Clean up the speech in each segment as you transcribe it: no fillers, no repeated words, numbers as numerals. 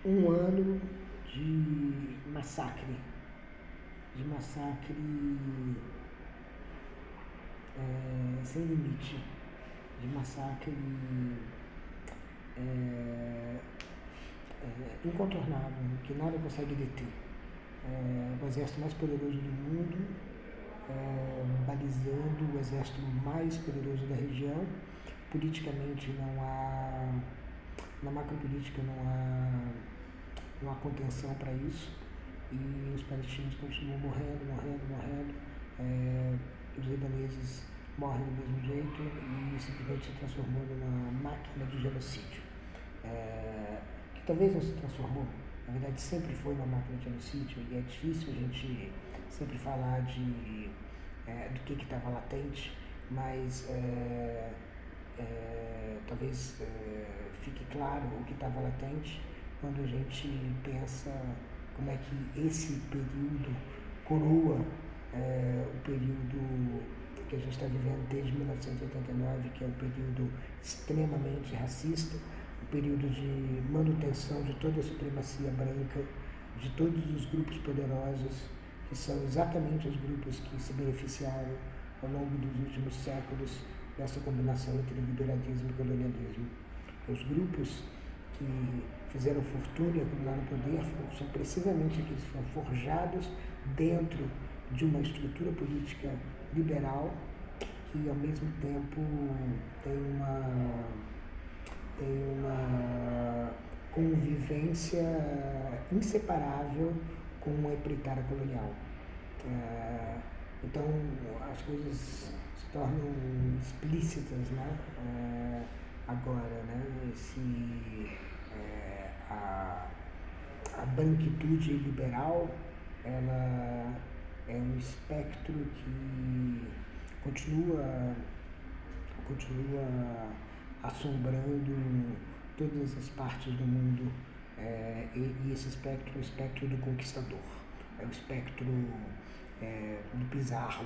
um ano de massacre sem limite, de massacre incontornável, que nada consegue deter. O exército mais poderoso do mundo, balizando o exército mais poderoso da região. Politicamente na macropolítica não há contenção para isso, e os palestinos continuam morrendo, os libaneses morrem do mesmo jeito e simplesmente se transformou numa máquina de genocídio, que talvez não se transformou, na verdade sempre foi uma máquina de genocídio, e é difícil a gente sempre falar do que estava latente, mas talvez fique claro o que estava latente quando a gente pensa como é que esse período coroa o período que a gente está vivendo desde 1989, que é um período extremamente racista, um período de manutenção de toda a supremacia branca, de todos os grupos poderosos, que são exatamente os grupos que se beneficiaram ao longo dos últimos séculos dessa combinação entre liberalismo e colonialismo. Os grupos que fizeram fortuna e acumularam poder são precisamente aqueles que foram forjados dentro de uma estrutura política liberal que, ao mesmo tempo, tem uma convivência inseparável com a empreitada colonial. Então, as coisas se tornam explícitas, né? Agora, né? A branquitude liberal, ela é um espectro que continua assombrando todas as partes do mundo, e esse espectro é o espectro do conquistador, é o espectro do Pizarro,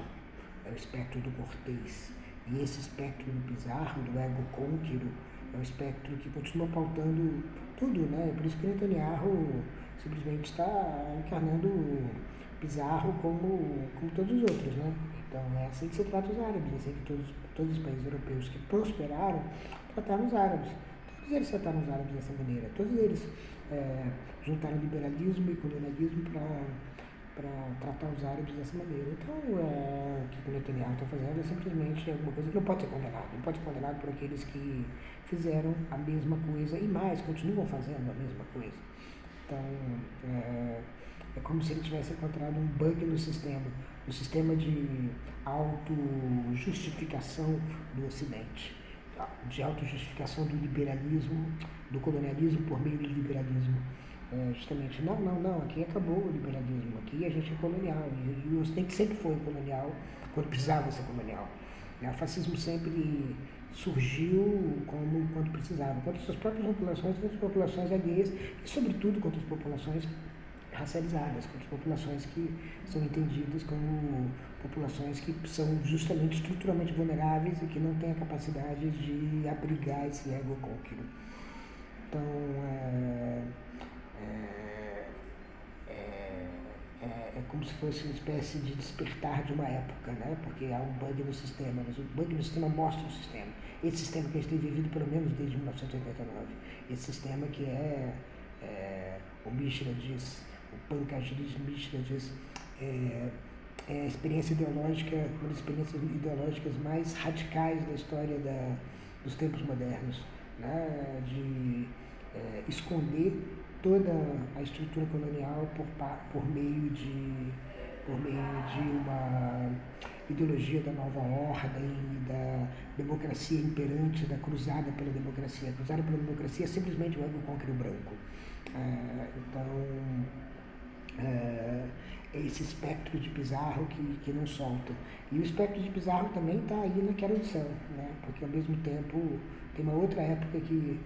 é o espectro do Cortês. E esse espectro do Pizarro, do ego cônquero, é um espectro que continua pautando tudo, né? Por isso que Netanyahu simplesmente está encarnando Pizarro como todos os outros, né? Então é assim que se trata os árabes, é assim que todos os países europeus que prosperaram trataram os árabes. Todos eles trataram os árabes dessa maneira, todos eles juntaram liberalismo e colonialismo para tratar os árabes dessa maneira. Então, o que o Netanyahu está fazendo é simplesmente alguma coisa que não pode ser condenado. Não pode ser condenado por aqueles que fizeram a mesma coisa e mais, continuam fazendo a mesma coisa. Então, é como se ele tivesse encontrado um bug no sistema de autojustificação do Ocidente, de autojustificação do liberalismo, do colonialismo por meio do liberalismo. Justamente, não, aqui acabou o liberalismo, aqui a gente é colonial, e o Ocidente sempre foi colonial quando precisava ser colonial. O fascismo sempre surgiu quando precisava, contra suas próprias populações, contra as populações alheias, e sobretudo contra as populações racializadas, contra as populações que são entendidas como populações que são justamente estruturalmente vulneráveis e que não têm a capacidade de abrigar esse ego cônquero. Então, é como se fosse uma espécie de despertar de uma época, né? Porque há um bug no sistema, mas o bug no sistema mostra o sistema. Esse sistema que a gente tem vivido pelo menos desde 1989. Esse sistema que o Mishra diz, o Pankaj Mishra diz, é a experiência ideológica, uma das experiências ideológicas mais radicais da história dos tempos modernos, né? De esconder toda a estrutura colonial por meio de uma ideologia da nova ordem, da democracia imperante, da cruzada pela democracia. A cruzada pela democracia é simplesmente o ego cônquero branco. É esse espectro de Pizarro que não solta. E o espectro de Pizarro também está aí naquela edição, né? Porque ao mesmo tempo tem uma outra época que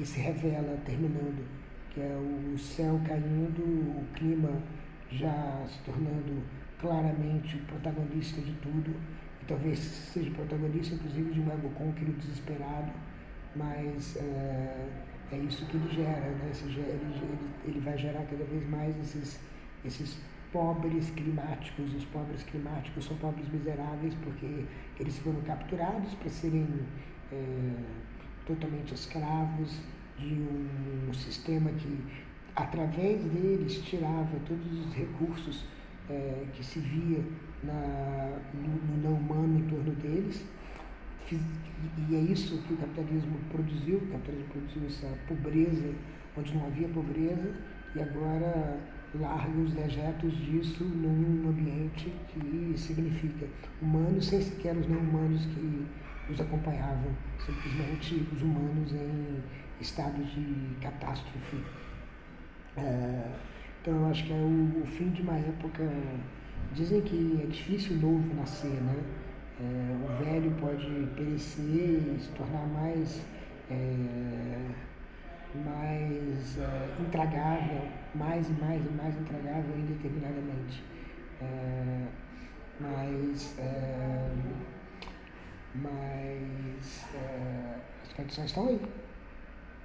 se revela terminando, que é o céu caindo, o clima já se tornando claramente o protagonista de tudo, e talvez seja o protagonista inclusive de um ego cônquero desesperado, mas é isso que ele gera, né? Ele vai gerar cada vez mais esses pobres climáticos. Os pobres climáticos são pobres miseráveis porque eles foram capturados para serem totalmente escravos de um sistema que, através deles, tirava todos os recursos que se via no não humano em torno deles. E é isso que o capitalismo produziu essa pobreza onde não havia pobreza, e agora larga os dejetos disso num ambiente que significa humanos sem sequer os não humanos que os acompanhavam, simplesmente os humanos em estado de catástrofe. Então eu acho que é o fim de uma época. Dizem que é difícil o novo nascer, né? O velho pode perecer e se tornar mais intragável, mais e mais e mais intragável indeterminadamente. Mas as condições estão aí.